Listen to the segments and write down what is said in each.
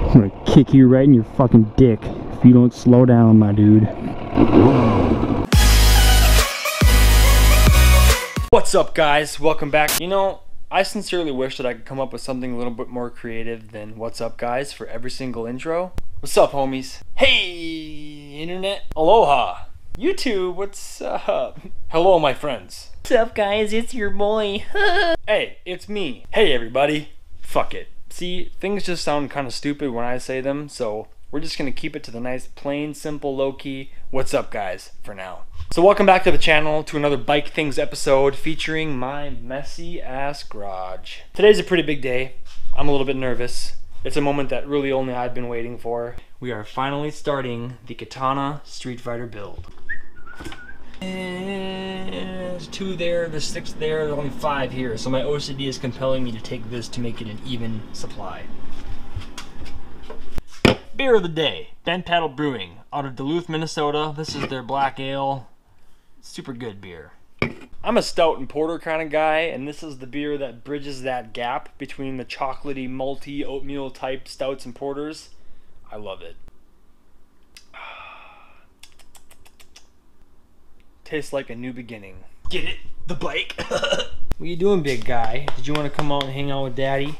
I'm gonna kick you right in your fucking dick if you don't slow down, my dude. What's up, guys? Welcome back. You know, I sincerely wish that I could come up with something a little bit more creative than "What's up, guys" for every single intro. What's up, homies? Hey, internet. Aloha. YouTube, what's up? Hello, my friends. What's up, guys? It's your boy. Hey, it's me. Hey, everybody. Fuck it. See, things just sound kind of stupid when I say them, so we're just gonna keep it to the nice, plain, simple, low-key, "What's up, guys" for now. So welcome back to the channel, to another Bike Things episode featuring my messy-ass garage. Today's a pretty big day. I'm a little bit nervous. It's a moment that really only I've been waiting for. We are finally starting the Katana Street Fighter build. There's 2 there, there's 6 there, there's only 5 here, so my OCD is compelling me to take this to make it an even supply. Beer of the day, Bent Paddle Brewing, out of Duluth, Minnesota. This is their black ale. Super good beer. I'm a stout and porter kind of guy, and this is the beer that bridges that gap between the chocolatey, malty, oatmeal type stouts and porters. I love it. Tastes like a new beginning. Get it? The bike? What you doing, big guy? Did you want to come out and hang out with Daddy?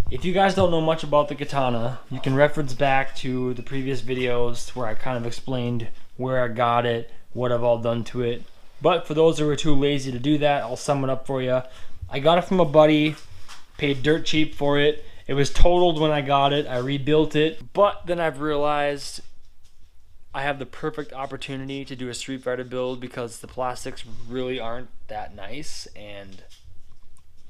If you guys don't know much about the Katana, you can reference back to the previous videos where I kind of explained where I got it, what I've all done to it. But for those who are too lazy to do that, I'll sum it up for you. I got it from a buddy, paid dirt cheap for it. It was totaled when I got it. I rebuilt it. But then I've realized I have the perfect opportunity to do a Street Fighter build because the plastics really aren't that nice, and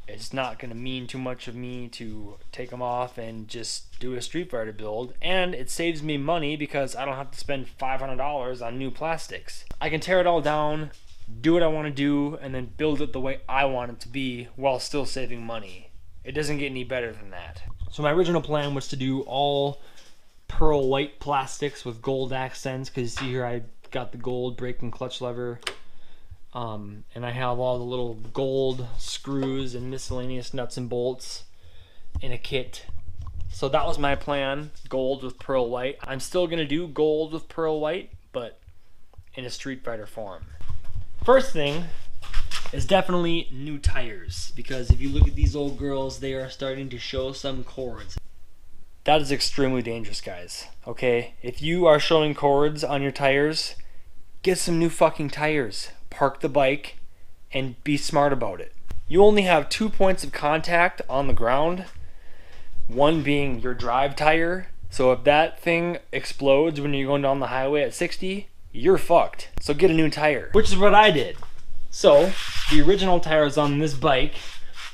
it's not going to mean too much of me to take them off and just do a Street Fighter build. And it saves me money because I don't have to spend $500 on new plastics. I can tear it all down, do what I want to do, and then build it the way I want it to be while still saving money. It doesn't get any better than that. So my original plan was to do all pearl white plastics with gold accents, because you see here I got the gold brake and clutch lever, and I have all the little gold screws and miscellaneous nuts and bolts in a kit. So that was my plan, gold with pearl white. I'm still gonna do gold with pearl white, but in a Street Fighter form. First thing is definitely new tires, because if you look at these old girls, they are starting to show some cords. That is extremely dangerous, guys, okay? If you are showing cords on your tires, get some new fucking tires. Park the bike and be smart about it. You only have 2 points of contact on the ground, one being your drive tire. So if that thing explodes when you're going down the highway at 60, you're fucked. So get a new tire, which is what I did. So the original tires on this bike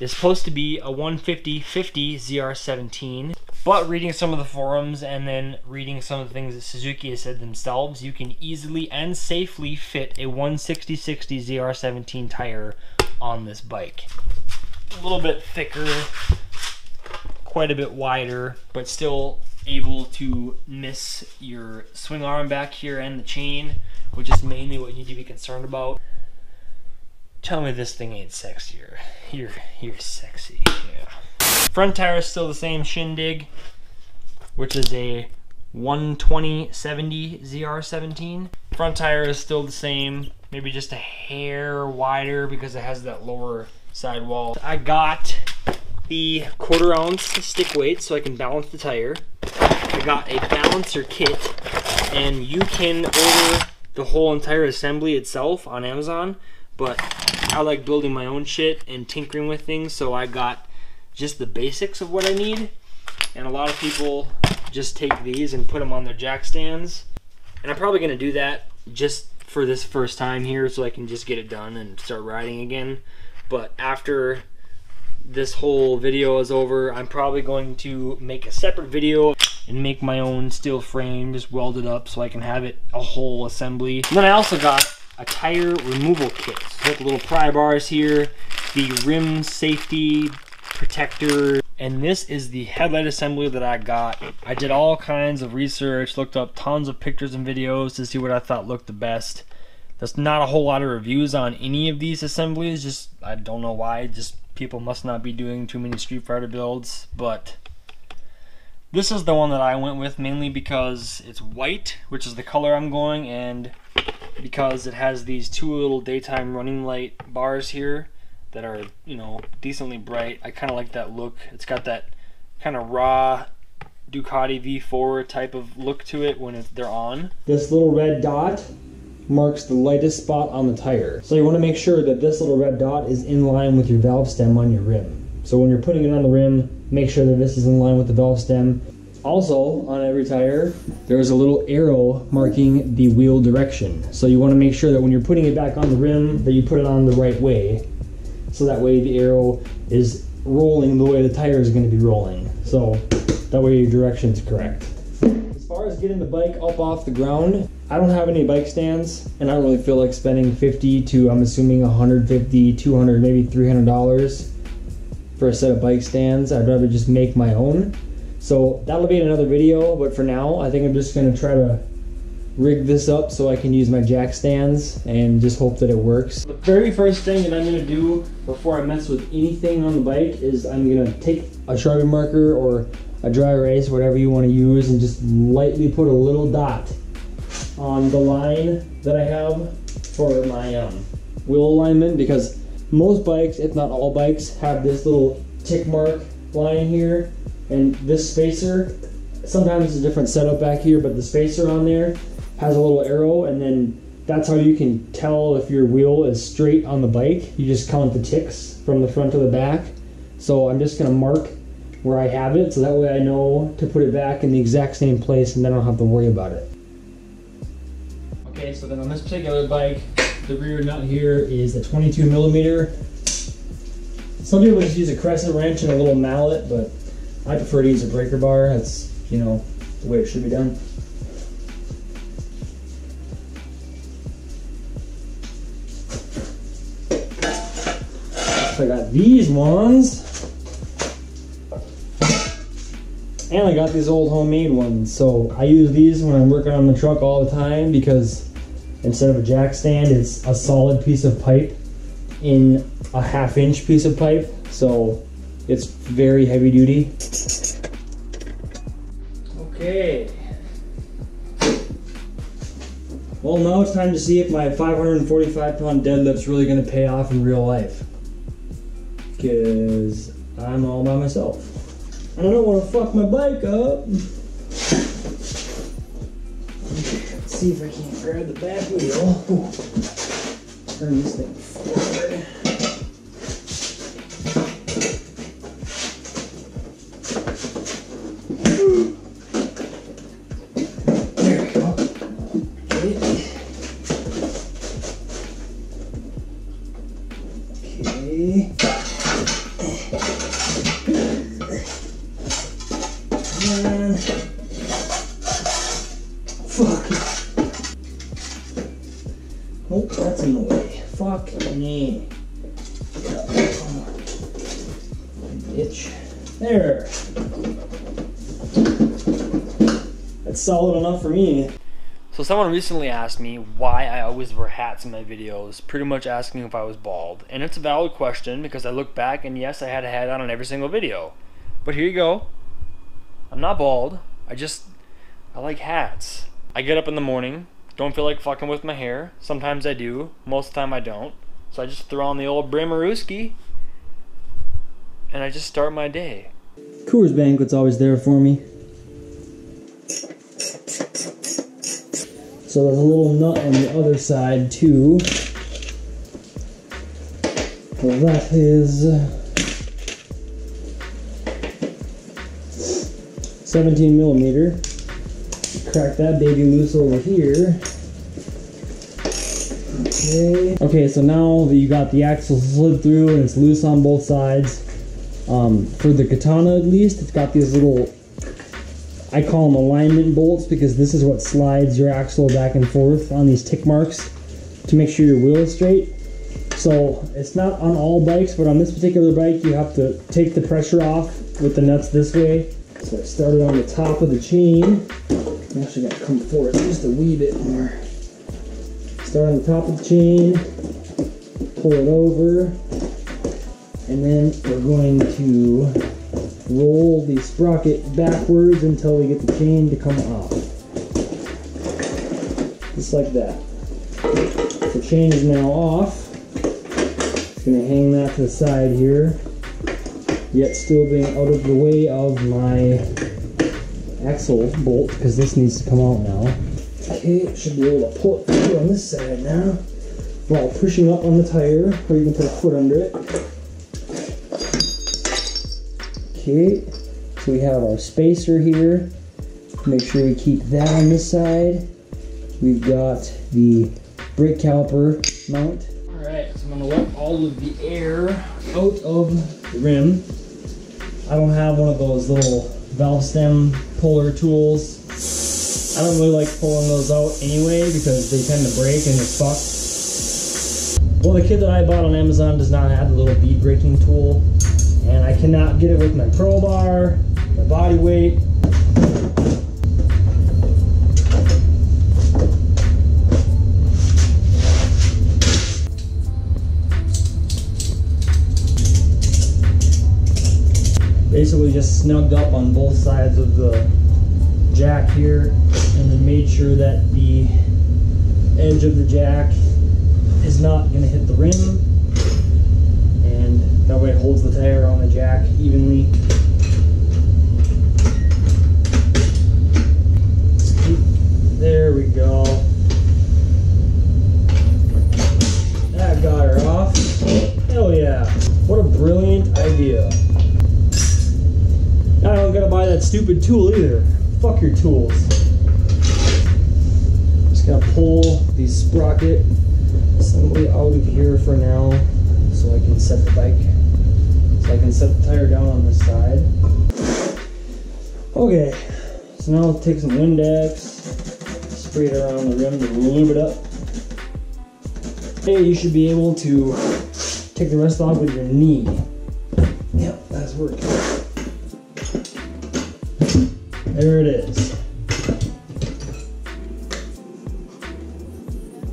is supposed to be a 150/50 ZR17. But reading some of the forums and then reading some of the things that Suzuki has said themselves, you can easily and safely fit a 160/60 ZR17 tire on this bike. A little bit thicker, quite a bit wider, but still able to miss your swing arm back here and the chain, which is mainly what you need to be concerned about. Tell me this thing ain't sexier. You're sexy, yeah. Front tire is still the same shindig, which is a 120/70 ZR17. Front tire is still the same, maybe just a hair wider because it has that lower sidewall. I got the 1/4 ounce stick weight so I can balance the tire. I got a balancer kit, and you can order the whole entire assembly itself on Amazon, but I like building my own shit and tinkering with things, so I got just the basics of what I need. And a lot of people just take these and put them on their jack stands, and I'm probably gonna do that just for this first time here so I can just get it done and start riding again. But after this whole video is over, I'm probably going to make a separate video and make my own steel frame, just weld it up so I can have it a whole assembly. And then I also got a tire removal kit. So got the little pry bars here, the rim safety protector, and this is the headlight assembly that I got. I did all kinds of research, looked up tons of pictures and videos to see what I thought looked the best. There's not a whole lot of reviews on any of these assemblies, just I don't know why, just people must not be doing too many Street Fighter builds, but This is the one that I went with mainly because it's white, which is the color I'm going, and because it has these two little daytime running light bars here that are, you know, decently bright. I kind of like that look. It's got that kind of raw Ducati V4 type of look to it when they're on. This little red dot marks the lightest spot on the tire. So you want to make sure that this little red dot is in line with your valve stem on your rim. So when you're putting it on the rim, make sure that this is in line with the valve stem. Also, on every tire, there's a little arrow marking the wheel direction. So you want to make sure that when you're putting it back on the rim, that you put it on the right way. So that way the arrow is rolling the way the tire is going to be rolling. So that way your direction is correct. As far as getting the bike up off the ground, I don't have any bike stands, and I don't really feel like spending $50 to, I'm assuming, $150, $200, maybe $300 for a set of bike stands. I'd rather just make my own. So that'll be in another video, but for now, I think I'm just gonna try to rig this up so I can use my jack stands and just hope that it works. The very first thing that I'm gonna do before I mess with anything on the bike is I'm gonna take a Sharpie marker or a dry erase, whatever you want to use, and just lightly put a little dot on the line that I have for my wheel alignment, because most bikes, if not all bikes, have this little tick mark line here, and this spacer, sometimes it's a different setup back here, but the spacer on there has a little arrow, and then that's how you can tell if your wheel is straight on the bike. You just count the ticks from the front to the back. So I'm just gonna mark where I have it, so that way I know to put it back in the exact same place and then I don't have to worry about it. Okay, so then on this particular bike, the rear nut here is a 22 millimeter. Some people just use a crescent wrench and a little mallet, but I prefer to use a breaker bar. That's, you know, the way it should be done. So I got these ones. And I got these old homemade ones, so I use these when I'm working on the truck all the time, because instead of a jack stand, it's a solid piece of pipe in a 1/2 inch piece of pipe, so it's very heavy duty. Okay. Well, now it's time to see if my 545-pound deadlift's really going to pay off in real life, because I'm all by myself. I don't want to fuck my bike up. Let's see if I can't grab the back wheel. Turn this thing forward. There we go. Okay. And fuck. Oh, that's in the way. Fuck me. Come on. Bitch. There. That's solid enough for me. So someone recently asked me why I always wear hats in my videos, pretty much asking if I was bald. And it's a valid question, because I look back and yes, I had a hat on in every single video. But here you go. I'm not bald. I like hats. I get up in the morning, don't feel like fucking with my hair. Sometimes I do, most of the time I don't. So I just throw on the old Brimmerooski and I just start my day. Coors Banquet's always there for me. So there's a little nut on the other side too. Well, that is 17 millimeter. Crack that baby loose over here. Okay, so now that you got the axle slid through and it's loose on both sides, for the Katana at least, it's got these little, I call them alignment bolts, because this is what slides your axle back and forth on these tick marks to make sure your wheel is straight. So it's not on all bikes, but on this particular bike you have to take the pressure off with the nuts this way. So I started on the top of the chain. I'm actually going to come forward just a wee bit more. Start on the top of the chain, pull it over, and then we're going to roll the sprocket backwards until we get the chain to come off. Just like that. The chain is now off. Just gonna hang that to the side here, yet still being out of the way of my axle bolt, because this needs to come out now. Okay, should be able to pull it through on this side now, while pushing up on the tire, or you can put a foot under it. Okay, so we have our spacer here. Make sure we keep that on this side. We've got the brake caliper mount. Alright, so I'm going to let all of the air out of the rim. I don't have one of those little valve stem puller tools. I don't really like pulling those out anyway because they tend to break and they're fucked. Well, the kit that I bought on Amazon does not have the little bead breaking tool, and I cannot get it with my crowbar, my body weight. Basically just snugged up on both sides of the jack here, and then made sure that the edge of the jack is not going to hit the rim, and that way it holds the tire on the jack evenly. There we go. That got her off. Hell yeah. What a brilliant idea. I don't gotta buy that stupid tool either. Fuck your tools. Just gotta pull the sprocket assembly out of here for now, so I can set the bike, so I can set the tire down on this side. Okay, so now I'll take some Windex, spray it around the rim to lube it up. Hey, you should be able to take the rest off with your knee. Yep, that's working. There it is.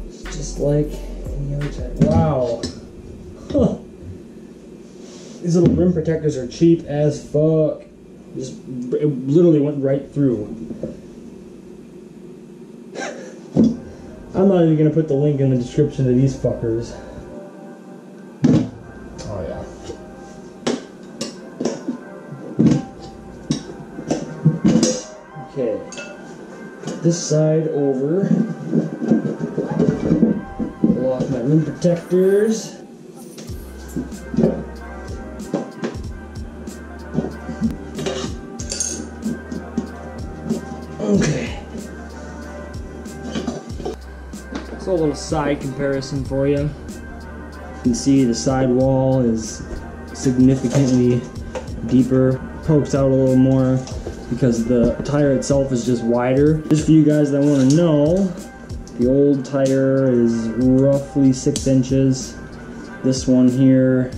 It's just like any other type. Wow. Huh. These little rim protectors are cheap as fuck. It literally went right through. I'm not even gonna put the link in the description to these fuckers. Oh yeah. Okay, put this side over, pull off my rim protectors. Okay. So a little side comparison for you. You can see the side wall is significantly deeper, pokes out a little more, because the tire itself is just wider. Just for you guys that want to know, the old tire is roughly 6 inches. This one here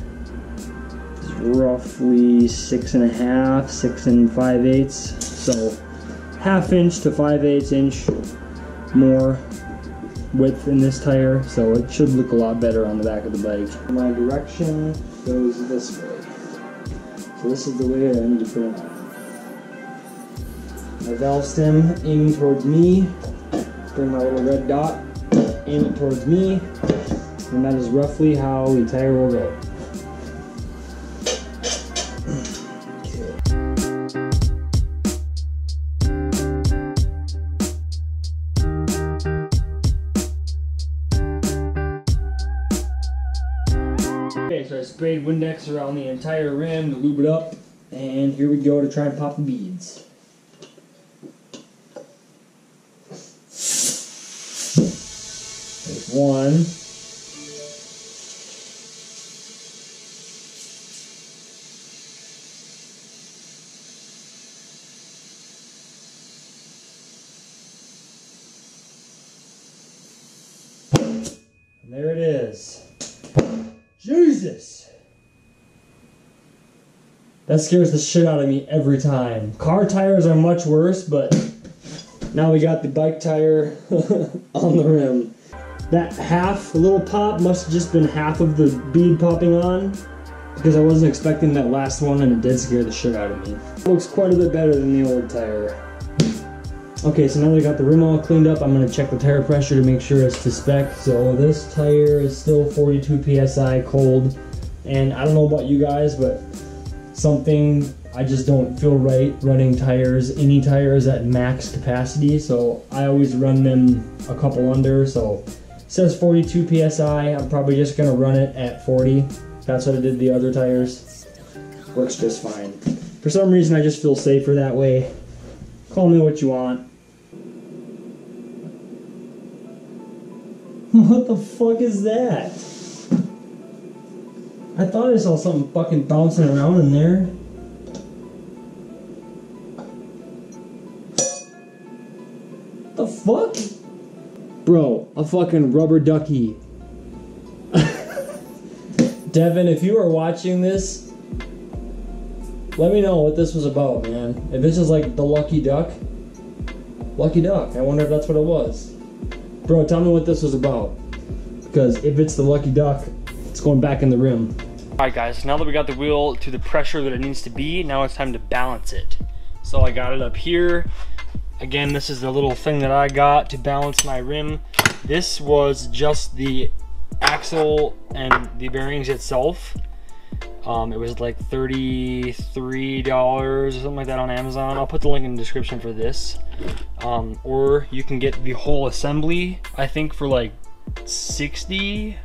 is roughly 6.5, 6 5/8. So 1/2 inch to 5/8 inch more width in this tire, so it should look a lot better on the back of the bike. My direction goes this way. So this is the way I need to put it on. My valve stem aiming towards me, bring my little red dot, aim it towards me, and that is roughly how the tire will go. Okay, so I sprayed Windex around the entire rim to lube it up, and here we go to try and pop the beads. There's one. And there it is. Jesus! That scares the shit out of me every time. Car tires are much worse, but now we got the bike tire on the rim. That half little pop must have just been half of the bead popping on, because I wasn't expecting that last one and it did scare the shit out of me. It looks quite a bit better than the old tire. Okay, so now that I got the rim all cleaned up, I'm going to check the tire pressure to make sure it's to spec. So this tire is still 42 PSI cold. And I don't know about you guys, but I just don't feel right running tires, any tires at max capacity. So I always run them a couple under. So it says 42 PSI. I'm probably just going to run it at 40. That's what I did the other tires. Works just fine. For some reason, I just feel safer that way. Call me what you want. What the fuck is that? I thought I saw something fucking bouncing around in there. What the fuck? Bro, a fucking rubber ducky. Devin, if you are watching this, let me know what this was about, man. If this is like the lucky duck, I wonder if that's what it was. Bro, tell me what this was about. Because if it's the lucky duck, it's going back in the rim. Alright guys, now that we got the wheel to the pressure that it needs to be, now it's time to balance it. So I got it up here. Again, this is the little thing that I got to balance my rim. This was just the axle and the bearings itself. It was like $33 or something like that on Amazon. I'll put the link in the description for this. Or you can get the whole assembly, I think for like 60,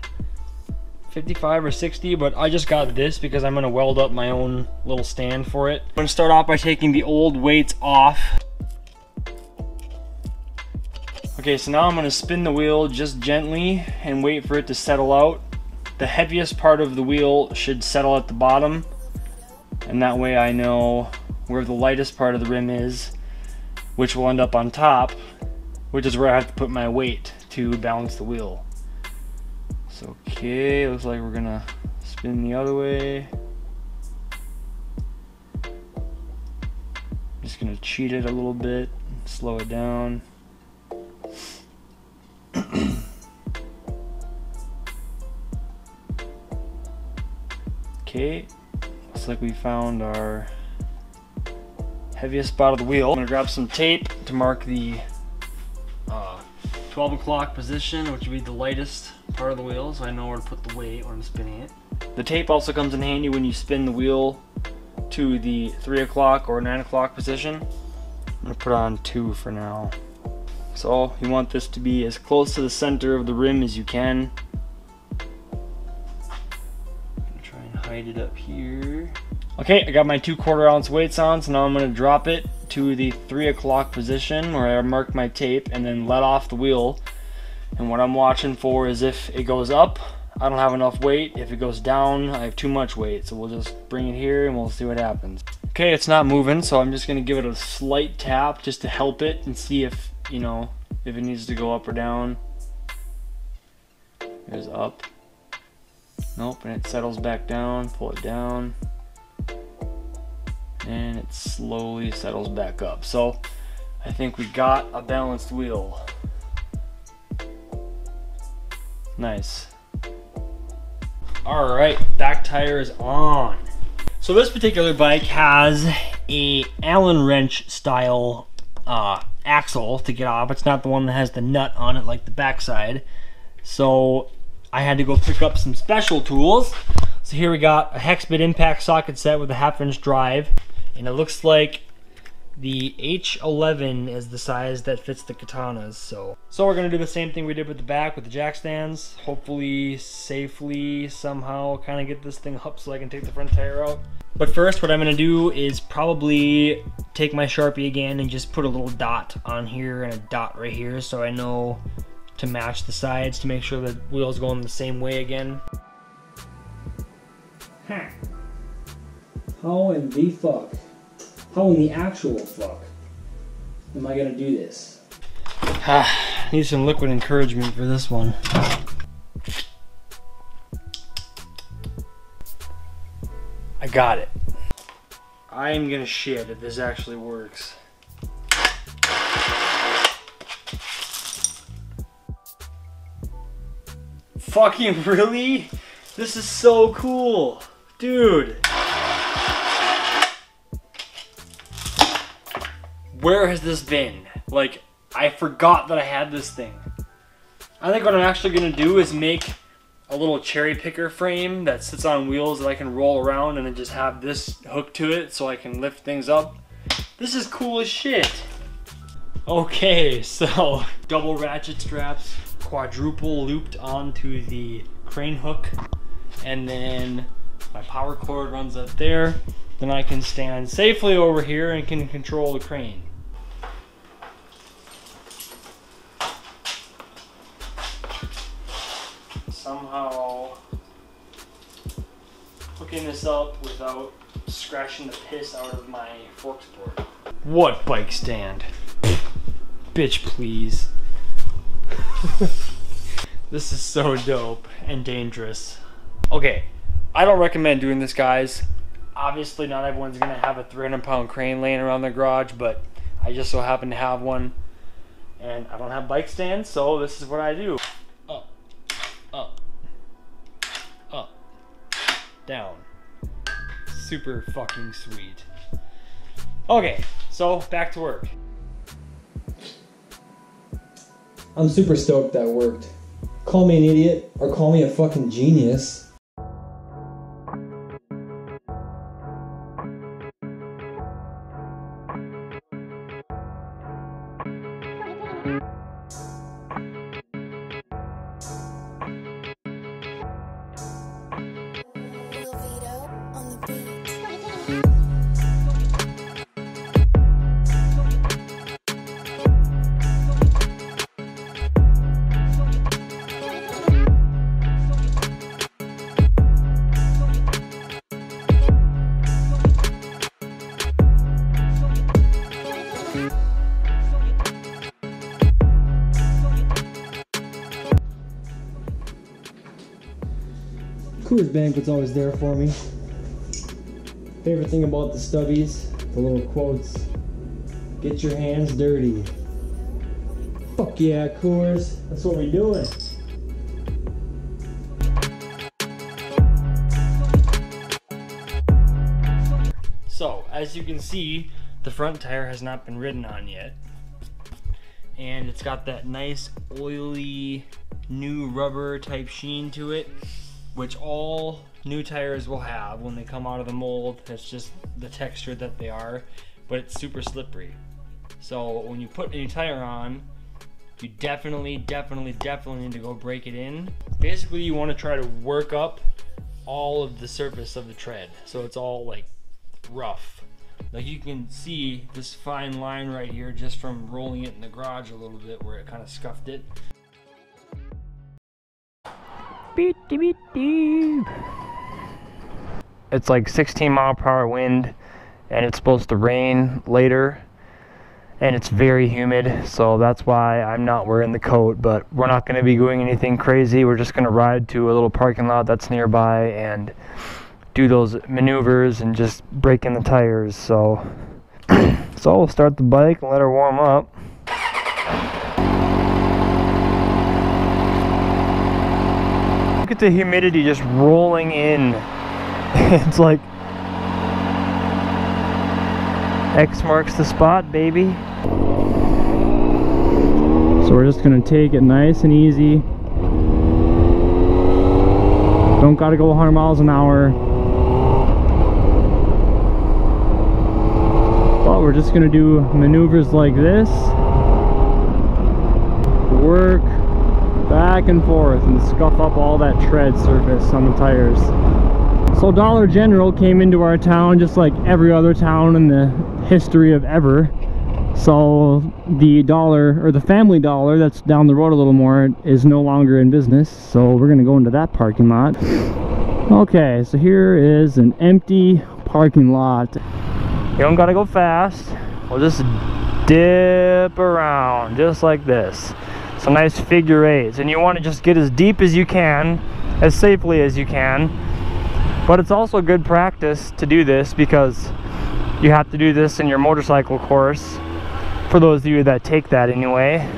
55 or 60, but I just got this because I'm gonna weld up my own little stand for it. I'm gonna start off by taking the old weights off. Okay, so now I'm gonna spin the wheel just gently and wait for it to settle out. The heaviest part of the wheel should settle at the bottom, and that way I know where the lightest part of the rim is, which will end up on top, which is where I have to put my weight to balance the wheel. So, okay, looks like we're gonna spin the other way. Just gonna cheat it a little bit, slow it down. Okay, looks like we found our heaviest spot of the wheel. I'm gonna grab some tape to mark the 12 o'clock position, which would be the lightest part of the wheel, so I know where to put the weight when I'm spinning it. The tape also comes in handy when you spin the wheel to the 3 o'clock or 9 o'clock position. I'm gonna put on 2 for now. So you want this to be as close to the center of the rim as you can. Try and hide it up here. Okay, I got my 2/4 ounce weights on, so now I'm gonna drop it to the 3 o'clock position where I mark my tape and then let off the wheel. And what I'm watching for is if it goes up, I don't have enough weight. If it goes down, I have too much weight. So we'll just bring it here and we'll see what happens. Okay, it's not moving, so I'm just gonna give it a slight tap just to help it and see if, you know, if it needs to go up or down. Here's up. Nope, and it settles back down. Pull it down. And it slowly settles back up. So I think we got a balanced wheel. Nice. Alright, back tire is on. So this particular bike has a Allen wrench style axle to get off. It's not the one that has the nut on it like the backside. So I had to go pick up some special tools. So here we got a hex bit impact socket set with a 1/2 inch drive. And it looks like the H11 is the size that fits the Katanas. So we're gonna do the same thing we did with the back with the jack stands. Hopefully, safely, somehow kind of get this thing up so I can take the front tire out. But first, what I'm gonna do is probably take my Sharpie again and just put a little dot on here and a dot right here so I know to match the sides to make sure the wheel's going the same way again. Huh. How in the fuck? How in the actual fuck am I gonna do this? Need some liquid encouragement for this one. I got it. I am gonna shit if this actually works. Fucking really? This is so cool. Dude. Where has this been? Like, I forgot that I had this thing. I think what I'm actually gonna do is make a little cherry picker frame that sits on wheels that I can roll around and then just have this hooked to it so I can lift things up. This is cool as shit. Okay, so double ratchet straps, quadruple looped onto the crane hook, and then my power cord runs up there. Then I can stand safely over here and can control the crane. Somehow hooking this up without scratching the piss out of my fork support. What bike stand? Bitch, please. This is so dope and dangerous. Okay, I don't recommend doing this, guys. Obviously, not everyone's gonna have a 300-pound crane laying around their garage, but I just so happen to have one, and I don't have bike stands, so this is what I do. Up, up, up, down. Super fucking sweet. Okay, so back to work. I'm super stoked that worked. Call me an idiot or call me a fucking genius. Coors Banquet's always there for me. Favorite thing about the stubbies, the little quotes. Get your hands dirty. Fuck yeah, Coors. That's what we're doing. So, as you can see, the front tire has not been ridden on yet. And it's got that nice oily new rubber type sheen to it, which all new tires will have when they come out of the mold. That's just the texture that they are, but it's super slippery. So when you put a new tire on, you definitely need to go break it in. Basically, you want to try to work up all of the surface of the tread, so it's all like rough. Like you can see this fine line right here just from rolling it in the garage a little bit where it kind of scuffed it. It's like 16-mile-per-hour wind, and it's supposed to rain later, and it's very humid, so that's why I'm not wearing the coat. But we're not going to be doing anything crazy. We're just going to ride to a little parking lot that's nearby and do those maneuvers and just break in the tires. So we'll start the bike and let her warm up. Look at the humidity just rolling in. It's like X marks the spot, baby. So we're just gonna take it nice and easy. Don't gotta go 100 miles an hour. But we're just gonna do maneuvers like this. Work back and forth and scuff up all that tread surface on the tires. So Dollar General came into our town just like every other town in the history of ever. So the Dollar, or the Family Dollar that's down the road a little more, is no longer in business. So we're gonna go into that parking lot. Okay, so here is an empty parking lot. You don't gotta go fast. We'll just dip around just like this. Some nice figure eights, and you want to just get as deep as you can, as safely as you can. But it's also good practice to do this because you have to do this in your motorcycle course, for those of you that take that anyway.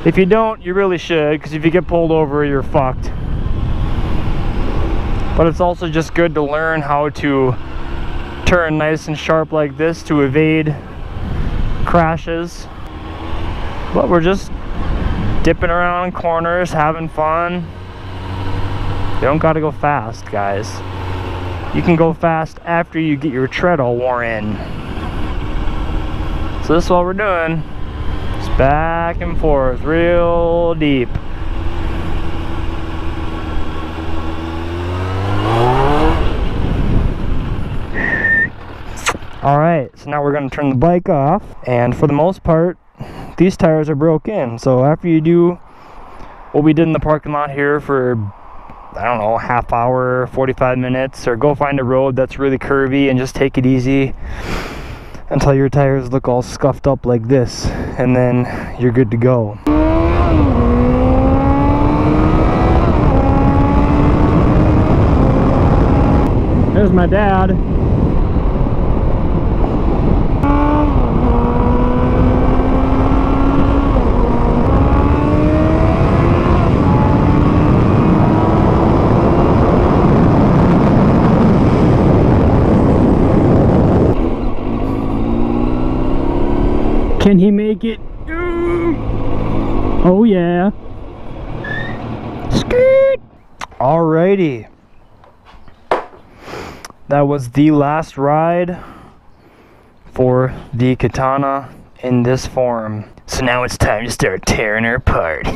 If you don't, you really should, because if you get pulled over, you're fucked. But it's also just good to learn how to turn nice and sharp like this to evade crashes. But we're just dipping around in corners, having fun. You don't gotta go fast, guys. You can go fast after you get your tread all worn in. So this is what we're doing. Just back and forth, real deep. Alright, so now we're going to turn the bike off, and for the most part, these tires are broke in. So after you do what we did in the parking lot here for, I don't know, half hour, 45 minutes, or go find a road that's really curvy and just take it easy until your tires look all scuffed up like this, and then you're good to go. There's my dad. Can he make it? Oh yeah. Skirt. Alrighty. That was the last ride for the Katana in this form. So now it's time to start tearing her apart.